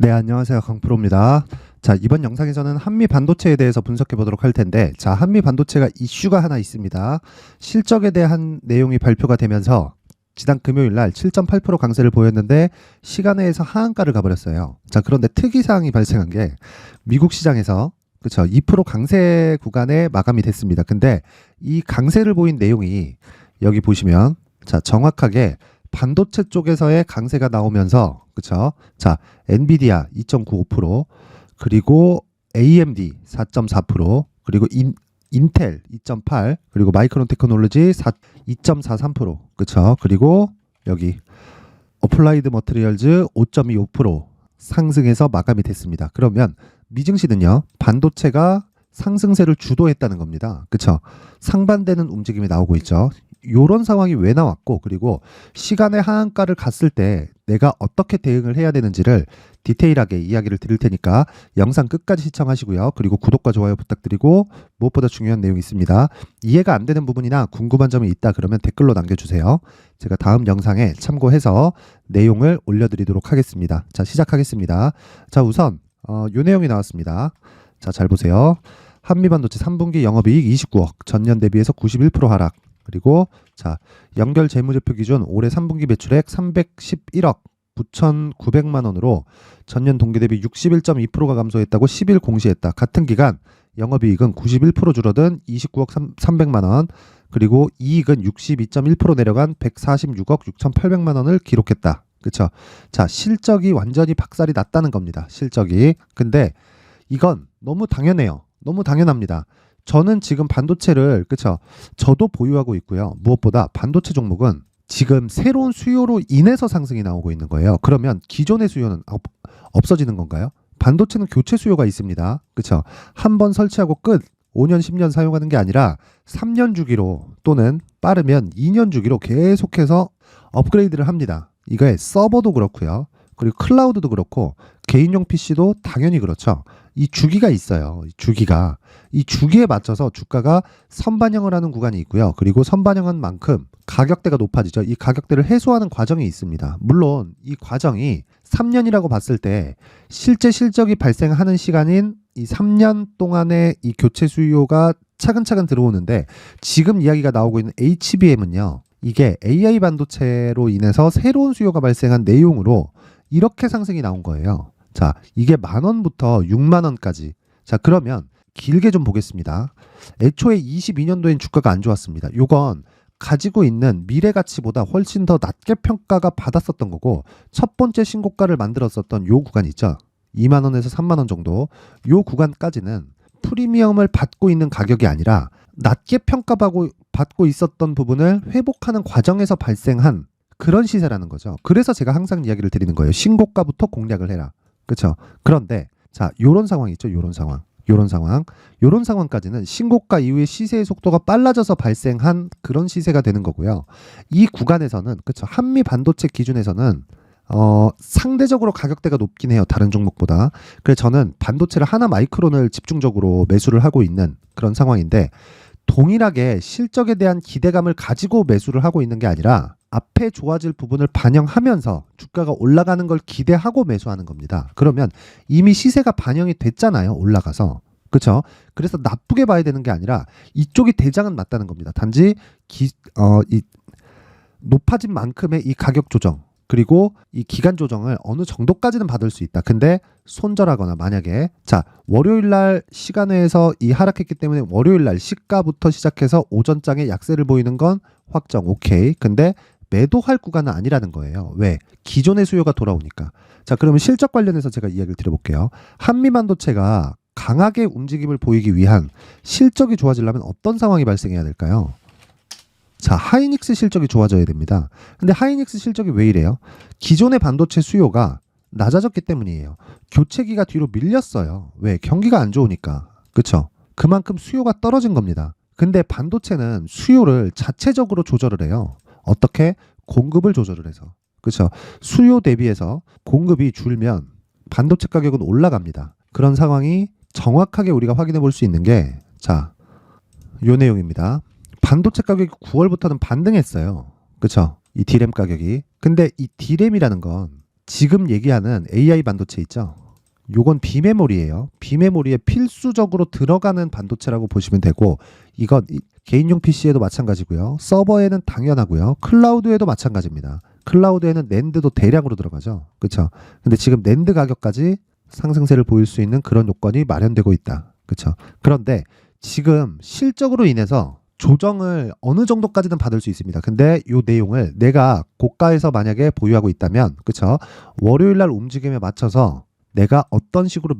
네, 안녕하세요. 강프로입니다. 자, 이번 영상에서는 한미 반도체에 대해서 분석해 보도록 할 텐데, 자, 한미 반도체가 이슈가 하나 있습니다. 실적에 대한 내용이 발표가 되면서 지난 금요일 날 7.8% 강세를 보였는데 시간외에서 하한가를 가버렸어요. 자, 그런데 특이사항이 발생한 게 미국 시장에서 그쵸, 2% 강세 구간에 마감이 됐습니다. 근데 이 강세를 보인 내용이 여기 보시면 자, 정확하게 반도체 쪽에서의 강세가 나오면서 그쵸? 자, 엔비디아 2.95%, 그리고 AMD 4.4%, 그리고 인텔 2.8, 그리고 마이크론 테크놀로지 2.43%, 그쵸? 그리고 여기 어플라이드 머티리얼즈 5.25% 상승해서 마감이 됐습니다. 그러면 미증시는요, 반도체가 상승세를 주도했다는 겁니다. 그쵸? 상반되는 움직임이 나오고 있죠. 요런 상황이 왜 나왔고, 그리고 시간의 하한가를 갔을 때 내가 어떻게 대응을 해야 되는지를 디테일하게 이야기를 드릴 테니까 영상 끝까지 시청하시고요. 그리고 구독과 좋아요 부탁드리고, 무엇보다 중요한 내용이 있습니다. 이해가 안 되는 부분이나 궁금한 점이 있다 그러면 댓글로 남겨주세요. 제가 다음 영상에 참고해서 내용을 올려드리도록 하겠습니다. 자, 시작하겠습니다. 자, 우선 요 내용이 나왔습니다. 자, 잘 보세요. 한미반도체 3분기 영업이익 29억, 전년 대비해서 91% 하락. 그리고 자, 연결 재무제표 기준 올해 3분기 매출액 311억 9,900만 원으로 전년 동기 대비 61.2%가 감소했다고 10일 공시했다. 같은 기간 영업이익은 91% 줄어든 29억 300만 원, 그리고 이익은 62.1% 내려간 146억 6,800만 원을 기록했다. 그쵸? 자, 실적이 완전히 박살이 났다는 겁니다. 실적이. 근데 이건 너무 당연해요. 너무 당연합니다. 저는 지금 반도체를 그쵸? 저도 보유하고 있고요. 무엇보다 반도체 종목은 지금 새로운 수요로 인해서 상승이 나오고 있는 거예요. 그러면 기존의 수요는 없어지는 건가요? 반도체는 교체 수요가 있습니다. 그쵸? 한 번 설치하고 끝. 5년, 10년 사용하는 게 아니라 3년 주기로 또는 빠르면 2년 주기로 계속해서 업그레이드를 합니다. 이거에 서버도 그렇고요. 그리고 클라우드도 그렇고 개인용 PC도 당연히 그렇죠. 이 주기가 있어요. 이 주기에 맞춰서 주가가 선반영을 하는 구간이 있고요. 그리고 선반영한 만큼 가격대가 높아지죠. 이 가격대를 해소하는 과정이 있습니다. 물론 이 과정이 3년이라고 봤을 때 실제 실적이 발생하는 시간인 이 3년 동안의 이 교체 수요가 차근차근 들어오는데, 지금 이야기가 나오고 있는 HBM은요. 이게 AI 반도체로 인해서 새로운 수요가 발생한 내용으로 이렇게 상승이 나온 거예요. 자, 이게 10,000원부터 60,000원까지. 자, 그러면 길게 좀 보겠습니다. 애초에 22년도엔 주가가 안 좋았습니다. 요건 가지고 있는 미래 가치보다 훨씬 더 낮게 평가가 받았었던 거고, 첫 번째 신고가를 만들었었던 요 구간 있죠. 20,000원에서 30,000원 정도. 요 구간까지는 프리미엄을 받고 있는 가격이 아니라 낮게 평가받고 있었던 부분을 회복하는 과정에서 발생한 그런 시세라는 거죠. 그래서 제가 항상 이야기를 드리는 거예요. 신고가부터 공략을 해라. 그렇죠? 그런데 자, 요런 상황 있죠. 요런 상황까지는 신고가 이후에 시세의 속도가 빨라져서 발생한 그런 시세가 되는 거고요. 이 구간에서는 그렇죠. 한미 반도체 기준에서는 상대적으로 가격대가 높긴 해요. 다른 종목보다. 그래서 저는 반도체를 하나 마이크론을 집중적으로 매수를 하고 있는 그런 상황인데, 동일하게 실적에 대한 기대감을 가지고 매수를 하고 있는 게 아니라 앞에 좋아질 부분을 반영하면서 주가가 올라가는 걸 기대하고 매수하는 겁니다. 그러면 이미 시세가 반영이 됐잖아요. 올라가서. 그렇죠? 그래서 나쁘게 봐야 되는 게 아니라 이쪽이 대장은 맞다는 겁니다. 단지 이 높아진 만큼의 이 가격 조정, 그리고 이 기간 조정을 어느 정도까지는 받을 수 있다. 근데 손절하거나 만약에 자, 월요일 날 시간외에서 이 하락했기 때문에 월요일 날 시가부터 시작해서 오전장에 약세를 보이는 건 확정 오케이. 근데 매도할 구간은 아니라는 거예요. 왜? 기존의 수요가 돌아오니까. 자, 그러면 실적 관련해서 제가 이야기를 드려볼게요. 한미반도체가 강하게 움직임을 보이기 위한 실적이 좋아지려면 어떤 상황이 발생해야 될까요? 자, 하이닉스 실적이 좋아져야 됩니다. 근데 하이닉스 실적이 왜 이래요? 기존의 반도체 수요가 낮아졌기 때문이에요. 교체기가 뒤로 밀렸어요. 왜? 경기가 안 좋으니까. 그쵸? 그만큼 수요가 떨어진 겁니다. 근데 반도체는 수요를 자체적으로 조절을 해요. 어떻게? 공급을 조절을 해서. 그쵸? 수요 대비해서 공급이 줄면 반도체 가격은 올라갑니다. 그런 상황이 정확하게 우리가 확인해 볼 수 있는 게 자, 요 내용입니다. 반도체 가격이 9월부터는 반등했어요. 그쵸? 이 D램 가격이. 근데 이 D램이라는 건 지금 얘기하는 AI 반도체 있죠? 요건 비메모리예요. 비메모리에 필수적으로 들어가는 반도체라고 보시면 되고, 이건 개인용 PC에도 마찬가지고요. 서버에는 당연하고요. 클라우드에도 마찬가지입니다. 클라우드에는 낸드도 대량으로 들어가죠. 그렇죠? 근데 지금 낸드 가격까지 상승세를 보일 수 있는 그런 요건이 마련되고 있다. 그렇죠? 그런데 지금 실적으로 인해서 조정을 어느 정도까지는 받을 수 있습니다. 근데 이 내용을 내가 고가에서 만약에 보유하고 있다면, 그렇죠? 월요일 날 움직임에 맞춰서 내가 어떤 식으로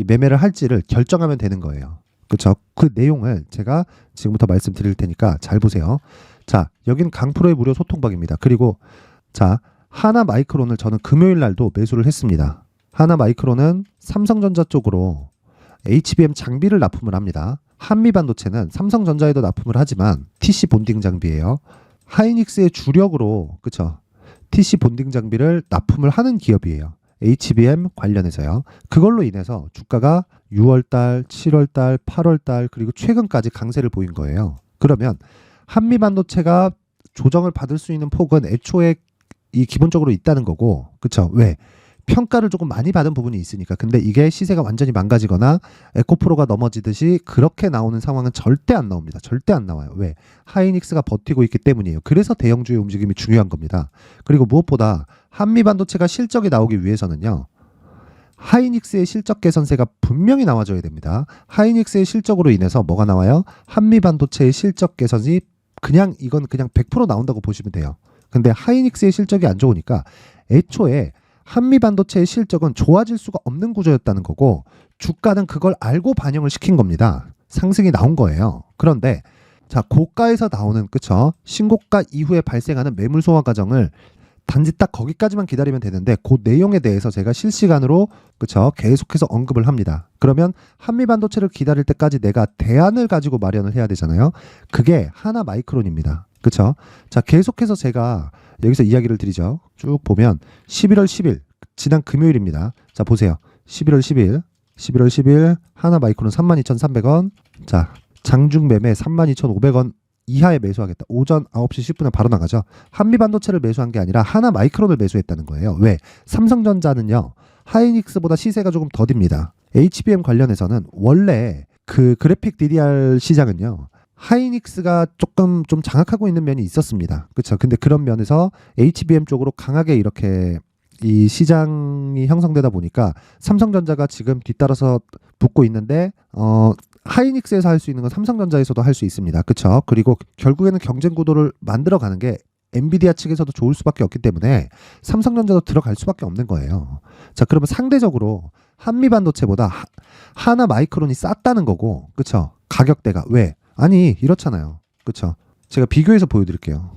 매매를 할지를 결정하면 되는 거예요. 그렇죠? 그 내용을 제가 지금부터 말씀드릴 테니까 잘 보세요. 자, 여긴 강프로의 무료 소통방입니다. 그리고 자, 하나마이크론을 저는 금요일 날도 매수를 했습니다. 하나마이크론은 삼성전자 쪽으로 HBM 장비를 납품을 합니다. 한미반도체는 삼성전자에도 납품을 하지만 TC 본딩 장비예요. 하이닉스의 주력으로, 그쵸? TC 본딩 장비를 납품을 하는 기업이에요. HBM 관련해서요. 그걸로 인해서 주가가 6월달, 7월달, 8월달 그리고 최근까지 강세를 보인 거예요. 그러면 한미반도체가 조정을 받을 수 있는 폭은 애초에 이 기본적으로 있다는 거고, 그쵸? 왜? 평가를 조금 많이 받은 부분이 있으니까. 근데 이게 시세가 완전히 망가지거나 에코프로가 넘어지듯이 그렇게 나오는 상황은 절대 안 나옵니다. 절대 안 나와요. 왜? 하이닉스가 버티고 있기 때문이에요. 그래서 대형주의 움직임이 중요한 겁니다. 그리고 무엇보다 한미반도체가 실적이 나오기 위해서는요, 하이닉스의 실적 개선세가 분명히 나와줘야 됩니다. 하이닉스의 실적으로 인해서 뭐가 나와요? 한미반도체의 실적 개선이 이건 그냥 100% 나온다고 보시면 돼요. 근데 하이닉스의 실적이 안 좋으니까 애초에 한미반도체의 실적은 좋아질 수가 없는 구조였다는 거고, 주가는 그걸 알고 반영을 시킨 겁니다. 상승이 나온 거예요. 그런데 자, 고가에서 나오는, 그쵸? 신고가 이후에 발생하는 매물 소화 과정을 단지 딱 거기까지만 기다리면 되는데, 그 내용에 대해서 제가 실시간으로, 그쵸? 계속해서 언급을 합니다. 그러면 한미반도체를 기다릴 때까지 내가 대안을 가지고 마련을 해야 되잖아요. 그게 하나마이크론입니다. 그쵸? 자, 계속해서 제가 여기서 이야기를 드리죠. 쭉 보면 11월 10일, 지난 금요일입니다. 자, 보세요. 11월 10일 하나마이크론 32,300원. 자, 장중 매매 32,500원 이하에 매수하겠다. 오전 9시 10분에 바로 나가죠. 한미반도체를 매수한 게 아니라 하나마이크론을 매수했다는 거예요. 왜? 삼성전자는요, 하이닉스보다 시세가 조금 더딥니다. HBM 관련해서는 원래 그 그래픽 DDR 시장은요, 하이닉스가 조금 좀 장악하고 있는 면이 있었습니다. 그렇죠? 근데 그런 면에서 HBM 쪽으로 강하게 이렇게 이 시장이 형성되다 보니까 삼성전자가 지금 뒤따라서 붙고 있는데, 하이닉스에서 할 수 있는 건 삼성전자에서도 할 수 있습니다. 그렇죠? 그리고 결국에는 경쟁 구도를 만들어가는 게 엔비디아 측에서도 좋을 수밖에 없기 때문에 삼성전자도 들어갈 수밖에 없는 거예요. 자, 그러면 상대적으로 한미반도체보다 하나마이크론이 쌌다는 거고, 그렇죠? 가격대가 왜? 아니, 이렇잖아요. 그쵸? 제가 비교해서 보여드릴게요.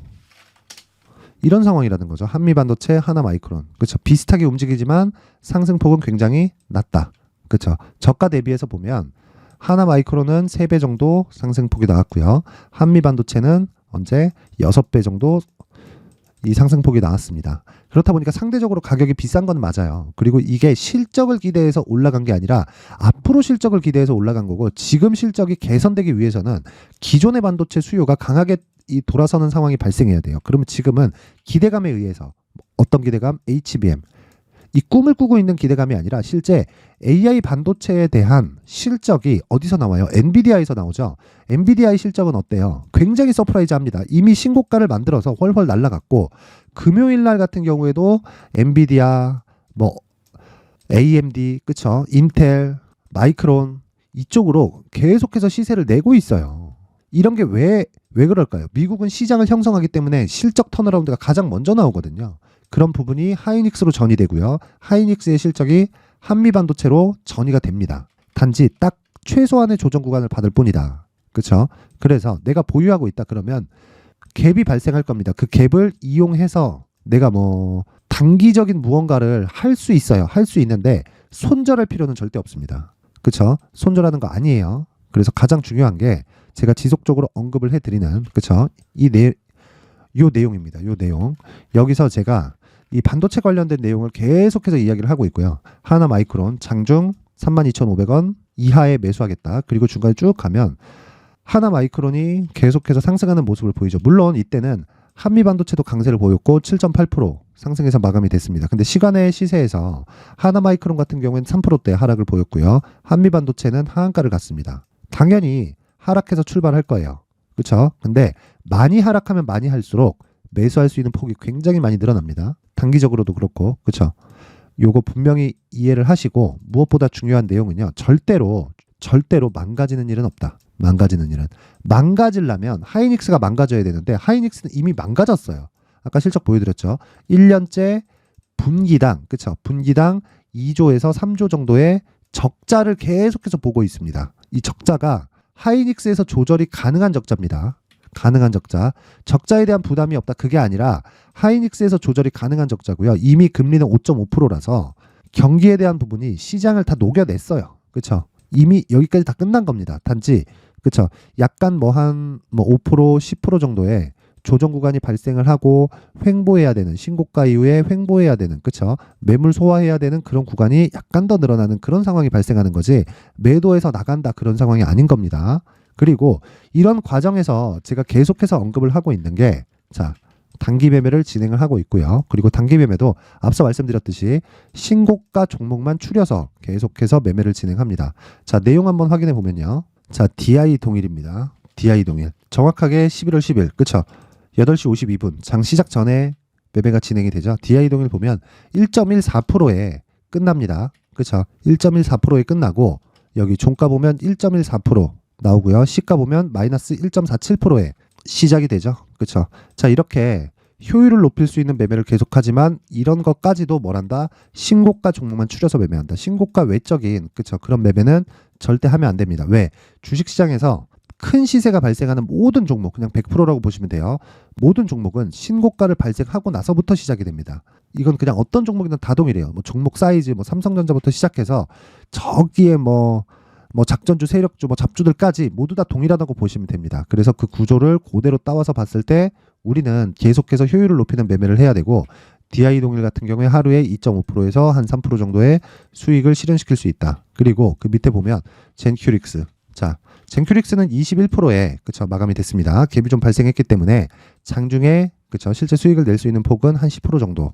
이런 상황이라는 거죠. 한미반도체, 하나마이크론. 그쵸? 비슷하게 움직이지만 상승폭은 굉장히 낮다. 그쵸? 저가 대비해서 보면 하나마이크론은 3배 정도 상승폭이 나왔고요. 한미반도체는 언제 6배 정도 이 상승폭이 나왔습니다. 그렇다 보니까 상대적으로 가격이 비싼 건 맞아요. 그리고 이게 실적을 기대해서 올라간 게 아니라 앞으로 실적을 기대해서 올라간 거고, 지금 실적이 개선되기 위해서는 기존의 반도체 수요가 강하게 돌아서는 상황이 발생해야 돼요. 그러면 지금은 기대감에 의해서, 어떤 기대감? HBM. 이 꿈을 꾸고 있는 기대감이 아니라 실제 AI 반도체에 대한 실적이 어디서 나와요? 엔비디아에서 나오죠. 엔비디아의 실적은 어때요? 굉장히 서프라이즈합니다. 이미 신고가를 만들어서 훨훨 날아갔고, 금요일 날 같은 경우에도 엔비디아, 뭐 AMD, 그쵸? 인텔, 마이크론 이쪽으로 계속해서 시세를 내고 있어요. 이런 게 왜 그럴까요? 미국은 시장을 형성하기 때문에 실적 턴어라운드가 가장 먼저 나오거든요. 그런 부분이 하이닉스로 전이되고요. 하이닉스의 실적이 한미반도체로 전이가 됩니다. 단지 딱 최소한의 조정 구간을 받을 뿐이다. 그렇죠? 그래서 내가 보유하고 있다 그러면 갭이 발생할 겁니다. 그 갭을 이용해서 내가 뭐 단기적인 무언가를 할 수 있어요. 할 수 있는데 손절할 필요는 절대 없습니다. 그렇죠? 손절하는 거 아니에요. 그래서 가장 중요한 게 제가 지속적으로 언급을 해드리는, 그렇죠? 요 내용입니다. 요 내용. 여기서 제가 이 반도체 관련된 내용을 계속해서 이야기를 하고 있고요. 하나마이크론 장중 32,500원 이하에 매수하겠다. 그리고 중간에 쭉 가면 하나마이크론이 계속해서 상승하는 모습을 보이죠. 물론 이때는 한미반도체도 강세를 보였고 7.8%, 상승해서 마감이 됐습니다. 근데 시간의 시세에서 하나마이크론 같은 경우에는 3%대 하락을 보였고요. 한미반도체는 하한가를 갔습니다. 당연히 하락해서 출발할 거예요. 그렇죠? 근데 많이 하락하면 많이 할수록 매수할 수 있는 폭이 굉장히 많이 늘어납니다. 단기적으로도 그렇고. 그렇죠? 요거 분명히 이해를 하시고 무엇보다 중요한 내용은요. 절대로 망가지는 일은 없다. 망가지는 일은. 망가지려면 하이닉스가 망가져야 되는데 하이닉스는 이미 망가졌어요. 아까 실적 보여드렸죠. 1년째 분기당, 그쵸? 분기당 2조에서 3조 정도의 적자를 계속해서 보고 있습니다. 이 적자가 하이닉스에서 조절이 가능한 적자입니다. 가능한 적자. 적자에 대한 부담이 없다. 그게 아니라 하이닉스에서 조절이 가능한 적자고요. 이미 금리는 5.5%라서 경기에 대한 부분이 시장을 다 녹여냈어요. 그쵸? 이미 여기까지 다 끝난 겁니다. 단지 그쵸? 약간 한 5%, 10% 정도의 조정 구간이 발생을 하고 횡보해야 되는 신고가 이후에 횡보해야 되는 그쵸? 매물 소화해야 되는 그런 구간이 약간 더 늘어나는 그런 상황이 발생하는 거지 매도해서 나간다 그런 상황이 아닌 겁니다. 그리고 이런 과정에서 제가 계속해서 언급을 하고 있는 게 자, 단기 매매를 진행을 하고 있고요. 그리고 단기 매매도 앞서 말씀드렸듯이 신고가 종목만 추려서 계속해서 매매를 진행합니다. 자, 내용 한번 확인해 보면요. 자, DI 동일입니다. DI 동일. 정확하게 11월 10일. 그쵸? 8시 52분. 장 시작 전에 매매가 진행이 되죠. DI 동일 보면 1.14%에 끝납니다. 그쵸? 1.14%에 끝나고 여기 종가 보면 1.14% 나오고요. 시가 보면 마이너스 1.47%에 시작이 되죠. 그쵸? 자, 이렇게 효율을 높일 수 있는 매매를 계속하지만 이런 것까지도 뭘 한다? 신고가 종목만 추려서 매매한다. 신고가 외적인 그쵸? 그런 매매는 절대 하면 안 됩니다. 왜? 주식시장에서 큰 시세가 발생하는 모든 종목 그냥 100%라고 보시면 돼요. 모든 종목은 신고가를 발생하고 나서부터 시작이 됩니다. 이건 그냥 어떤 종목이든 다 동일해요. 종목 사이즈 삼성전자부터 시작해서 저기에 작전주, 세력주, 잡주들까지 모두 다 동일하다고 보시면 됩니다. 그래서 그 구조를 그대로 따와서 봤을 때 우리는 계속해서 효율을 높이는 매매를 해야 되고 DI 동일 같은 경우에 하루에 2.5%에서 한 3% 정도의 수익을 실현시킬 수 있다. 그리고 그 밑에 보면 젠큐릭스. 자, 젠큐릭스는 21%에 그쵸 마감이 됐습니다. 갭이 좀 발생했기 때문에 장중에 그쵸 실제 수익을 낼 수 있는 폭은 한 10% 정도.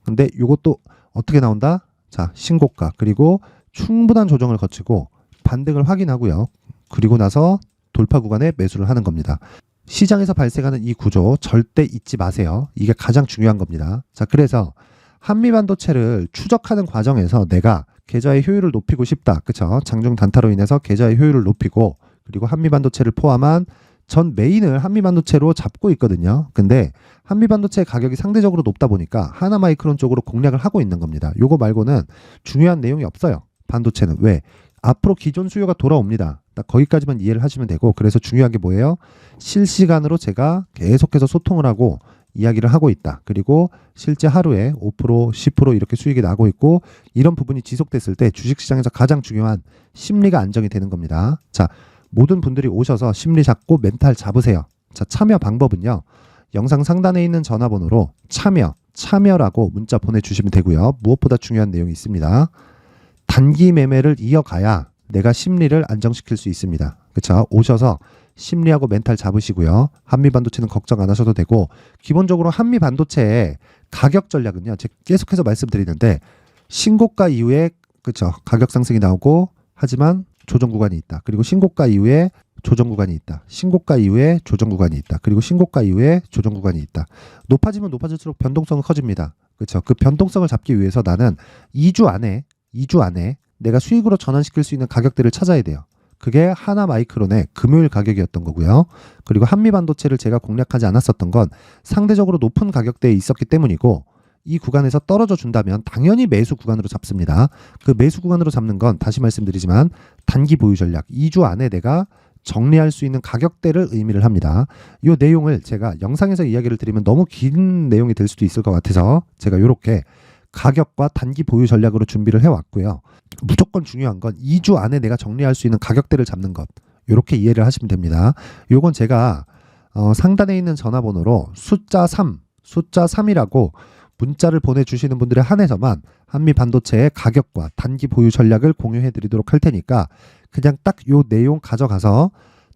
근데 이것도 어떻게 나온다? 자, 신고가 그리고 충분한 조정을 거치고 반등을 확인하고요. 그리고 나서 돌파 구간에 매수를 하는 겁니다. 시장에서 발생하는 이 구조 절대 잊지 마세요. 이게 가장 중요한 겁니다. 자, 그래서 한미반도체를 추적하는 과정에서 내가 계좌의 효율을 높이고 싶다. 그쵸? 장중 단타로 인해서 계좌의 효율을 높이고 그리고 한미반도체를 포함한 전 메인을 한미반도체로 잡고 있거든요. 근데 한미반도체 가격이 상대적으로 높다 보니까 하나마이크론 쪽으로 공략을 하고 있는 겁니다. 요거 말고는 중요한 내용이 없어요. 반도체는. 왜? 앞으로 기존 수요가 돌아옵니다. 딱 거기까지만 이해를 하시면 되고 그래서 중요한 게 뭐예요? 실시간으로 제가 계속해서 소통을 하고 이야기를 하고 있다. 그리고 실제 하루에 5%, 10% 이렇게 수익이 나고 있고 이런 부분이 지속됐을 때 주식시장에서 가장 중요한 심리가 안정이 되는 겁니다. 자, 모든 분들이 오셔서 심리 잡고 멘탈 잡으세요. 자, 참여 방법은요. 영상 상단에 있는 전화번호로 참여라고 문자 보내주시면 되고요. 무엇보다 중요한 내용이 있습니다. 단기 매매를 이어가야 내가 심리를 안정시킬 수 있습니다. 그렇죠? 오셔서 심리하고 멘탈 잡으시고요. 한미반도체는 걱정 안 하셔도 되고 기본적으로 한미반도체의 가격 전략은요. 제가 계속해서 말씀드리는데 신고가 이후에 그렇죠? 가격 상승이 나오고 하지만 조정 구간이 있다. 그리고 신고가 이후에 조정 구간이 있다. 신고가 이후에 조정 구간이 있다. 그리고 신고가 이후에 조정 구간이 있다. 높아지면 높아질수록 변동성은 커집니다. 그렇죠? 그 변동성을 잡기 위해서 나는 2주 안에 내가 수익으로 전환시킬 수 있는 가격대를 찾아야 돼요. 그게 하나마이크론의 금요일 가격이었던 거고요. 그리고 한미반도체를 제가 공략하지 않았었던 건 상대적으로 높은 가격대에 있었기 때문이고 이 구간에서 떨어져 준다면 당연히 매수 구간으로 잡습니다. 그 매수 구간으로 잡는 건 다시 말씀드리지만 단기 보유 전략 2주 안에 내가 정리할 수 있는 가격대를 의미를 합니다. 이 내용을 제가 영상에서 이야기를 드리면 너무 긴 내용이 될 수도 있을 것 같아서 제가 이렇게 가격과 단기 보유 전략으로 준비를 해왔고요. 무조건 중요한 건 2주 안에 내가 정리할 수 있는 가격대를 잡는 것. 이렇게 이해를 하시면 됩니다. 요건 제가 상단에 있는 전화번호로 숫자 3이라고 문자를 보내주시는 분들에 한해서만 한미반도체의 가격과 단기 보유 전략을 공유해드리도록 할 테니까 그냥 딱 요 내용 가져가서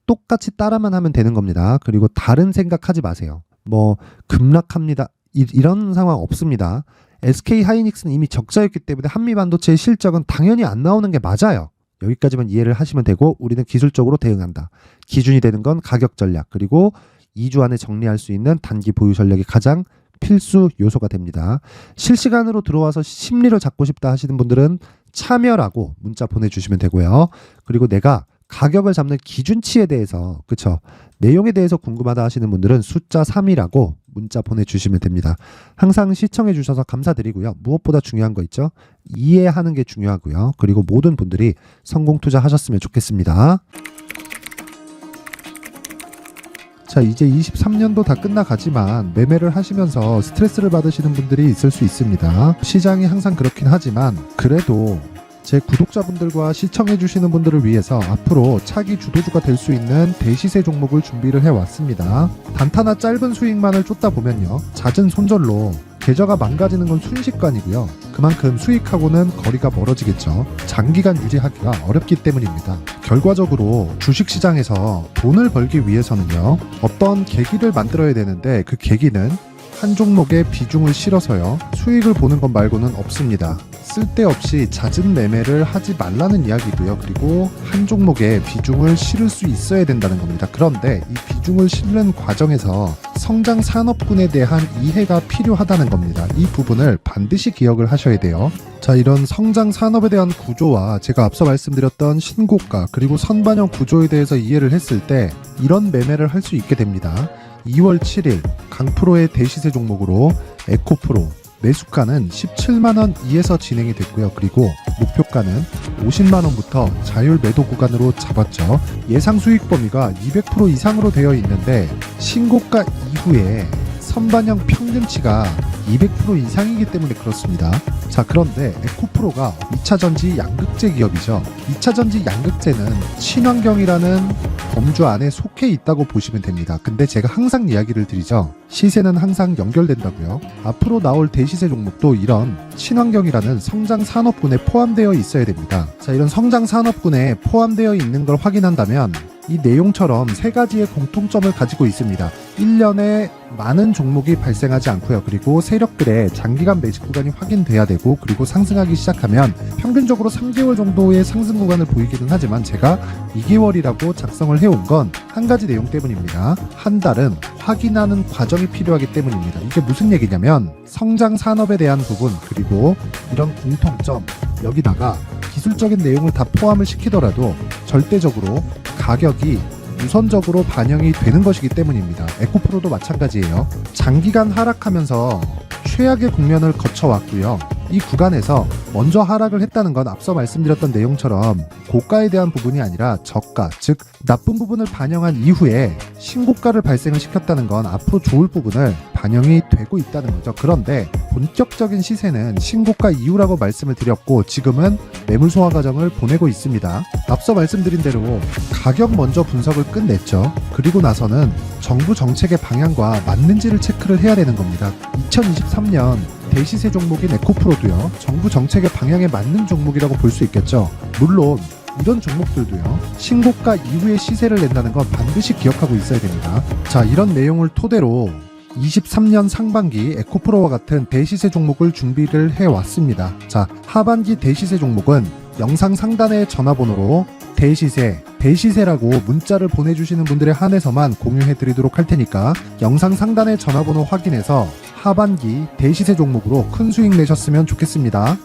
똑같이 따라만 하면 되는 겁니다. 그리고 다른 생각하지 마세요. 급락합니다. 이런 상황 없습니다. SK 하이닉스는 이미 적자였기 때문에 한미반도체의 실적은 당연히 안 나오는 게 맞아요. 여기까지만 이해를 하시면 되고 우리는 기술적으로 대응한다. 기준이 되는 건 가격 전략 그리고 2주 안에 정리할 수 있는 단기 보유 전략이 가장 필수 요소가 됩니다. 실시간으로 들어와서 심리를 잡고 싶다 하시는 분들은 참여라고 문자 보내주시면 되고요. 그리고 내가 가격을 잡는 기준치에 대해서 그쵸 내용에 대해서 궁금하다 하시는 분들은 숫자 3이라고 문자 보내주시면 됩니다. 항상 시청해 주셔서 감사드리고요. 무엇보다 중요한 거 있죠? 이해하는 게 중요하고요. 그리고 모든 분들이 성공 투자하셨으면 좋겠습니다. 자, 이제 23년도 다 끝나가지만 매매를 하시면서 스트레스를 받으시는 분들이 있을 수 있습니다. 시장이 항상 그렇긴 하지만 그래도 제 구독자분들과 시청해주시는 분들을 위해서 앞으로 차기 주도주가 될 수 있는 대시세 종목을 준비를 해왔습니다. 단타나 짧은 수익만을 쫓다 보면요. 잦은 손절로 계좌가 망가지는 건 순식간이고요. 그만큼 수익하고는 거리가 멀어지겠죠. 장기간 유지하기가 어렵기 때문입니다. 결과적으로 주식시장에서 돈을 벌기 위해서는요. 어떤 계기를 만들어야 되는데 그 계기는 한 종목에 비중을 실어서요. 수익을 보는 것 말고는 없습니다. 쓸데없이 잦은 매매를 하지 말라는 이야기고요. 그리고 한 종목에 비중을 실을 수 있어야 된다는 겁니다. 그런데 이 비중을 실는 과정에서 성장 산업군에 대한 이해가 필요하다는 겁니다. 이 부분을 반드시 기억을 하셔야 돼요. 자, 이런 성장 산업에 대한 구조와 제가 앞서 말씀드렸던 신고가 그리고 선반영 구조에 대해서 이해를 했을 때 이런 매매를 할 수 있게 됩니다. 2월 7일 강프로의 대시세 종목으로 에코프로 매수가는 17만원 이에서 진행이 됐고요. 그리고 목표가는 50만원부터 자율 매도 구간으로 잡았죠. 예상 수익 범위가 200% 이상으로 되어 있는데 신고가 이후에 선반영 평균치가 200% 이상이기 때문에 그렇습니다. 자, 그런데 에코프로가 2차전지 양극재 기업이죠. 2차전지 양극재는 친환경이라는 범주 안에 속해 있다고 보시면 됩니다. 근데 제가 항상 이야기를 드리죠. 시세는 항상 연결된다고요. 앞으로 나올 대시세 종목도 이런 친환경이라는 성장 산업군에 포함되어 있어야 됩니다. 자, 이런 성장 산업군에 포함되어 있는 걸 확인한다면 이 내용처럼 세 가지의 공통점을 가지고 있습니다. 1년에 많은 종목이 발생하지 않고요. 그리고 세력들의 장기간 매집 구간이 확인돼야 되고 그리고 상승하기 시작하면 평균적으로 3개월 정도의 상승 구간을 보이기는 하지만 제가 2개월이라고 작성을 해온 건 한 가지 내용 때문입니다. 한 달은 확인하는 과정이 필요하기 때문입니다. 이게 무슨 얘기냐면 성장 산업에 대한 부분 그리고 이런 공통점 여기다가 기술적인 내용을 다 포함을 시키더라도 절대적으로 가격이 우선적으로 반영이 되는 것이기 때문입니다. 에코프로도 마찬가지예요. 장기간 하락하면서 최악의 국면을 거쳐왔고요. 이 구간에서 먼저 하락을 했다는 건 앞서 말씀드렸던 내용처럼 고가에 대한 부분이 아니라 저가, 즉 나쁜 부분을 반영한 이후에 신고가를 발생을 시켰다는 건 앞으로 좋을 부분을 반영이 되고 있다는 거죠. 그런데 본격적인 시세는 신고가 이후라고 말씀을 드렸고 지금은 매물 소화 과정을 보내고 있습니다. 앞서 말씀드린 대로 가격 먼저 분석을 끝냈죠. 그리고 나서는 정부 정책의 방향과 맞는지를 체크를 해야 되는 겁니다. 2023년 대시세 종목인 에코프로도요. 정부 정책의 방향에 맞는 종목이라고 볼 수 있겠죠. 물론 이런 종목들도요. 신고가 이후에 시세를 낸다는 건 반드시 기억하고 있어야 됩니다. 자, 이런 내용을 토대로 23년 상반기 에코프로와 같은 대시세 종목을 준비를 해왔습니다. 자, 하반기 대시세 종목은 영상 상단의 전화번호로 대시세라고 문자를 보내주시는 분들에 한해서만 공유해드리도록 할 테니까 영상 상단의 전화번호 확인해서 하반기 대시세 종목으로 큰 수익 내셨으면 좋겠습니다.